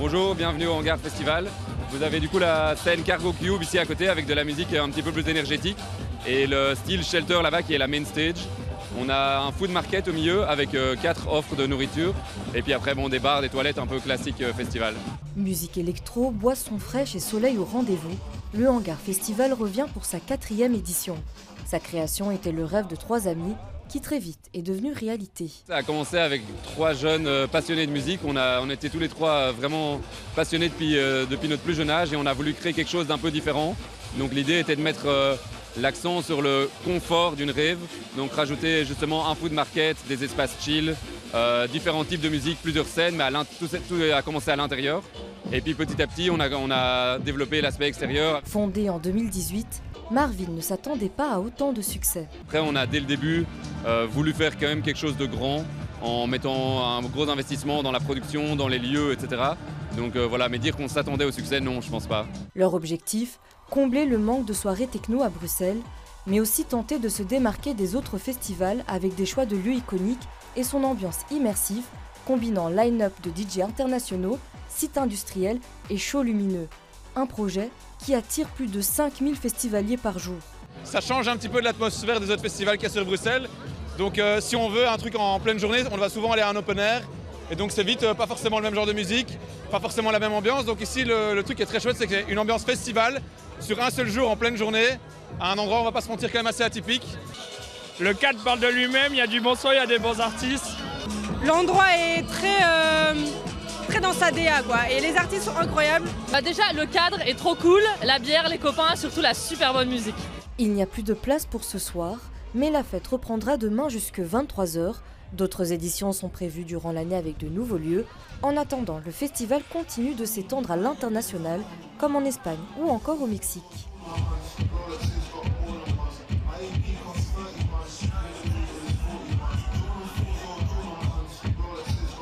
Bonjour, bienvenue au Hangar Festival. Vous avez du coup la scène Cargo Cube ici à côté avec de la musique un petit peu plus énergétique et le style Shelter là-bas qui est la main stage. On a un food market au milieu avec 4 offres de nourriture et puis après des bars, des toilettes un peu classiques festival. Musique électro, boissons fraîches et soleil au rendez-vous, le Hangar Festival revient pour sa 4e édition. Sa création était le rêve de 3 amis qui très vite est devenu réalité. Ça a commencé avec 3 jeunes passionnés de musique. On était tous les 3 vraiment passionnés depuis notre plus jeune âge et on a voulu créer quelque chose d'un peu différent. Donc l'idée était de mettre l'accent sur le confort d'une rave, donc rajouter justement un food market, des espaces chill, différents types de musique, plusieurs scènes, mais tout a commencé à l'intérieur. Et puis petit à petit, on a développé l'aspect extérieur. Fondé en 2018, Marvin ne s'attendait pas à autant de succès. Après, on a dès le début voulu faire quand même quelque chose de grand en mettant un gros investissement dans la production, dans les lieux, etc. Donc voilà, mais dire qu'on s'attendait au succès, non, je pense pas. Leur objectif, combler le manque de soirées techno à Bruxelles, mais aussi tenter de se démarquer des autres festivals avec des choix de lieux iconiques et son ambiance immersive, combinant line-up de DJ internationaux, sites industriels et shows lumineux. Un projet qui attire plus de 5000 festivaliers par jour. Ça change un petit peu de l'atmosphère des autres festivals qu'il y a sur Bruxelles. Donc si on veut un truc en pleine journée, on va souvent aller à un open air. Et donc c'est vite pas forcément le même genre de musique, pas forcément la même ambiance. Donc ici le truc qui est très chouette, c'est qu'il y a une ambiance festival sur un seul jour en pleine journée, à un endroit, on va pas se mentir, quand même assez atypique. Le cadre parle de lui-même, il y a du bon son, il y a des bons artistes. L'endroit est très dans sa DA quoi, et les artistes sont incroyables. Déjà le cadre est trop cool, la bière, les copains, surtout la super bonne musique. Il n'y a plus de place pour ce soir, mais la fête reprendra demain jusque 23h. D'autres éditions sont prévues durant l'année avec de nouveaux lieux. En attendant, le festival continue de s'étendre à l'international, comme en Espagne ou encore au Mexique.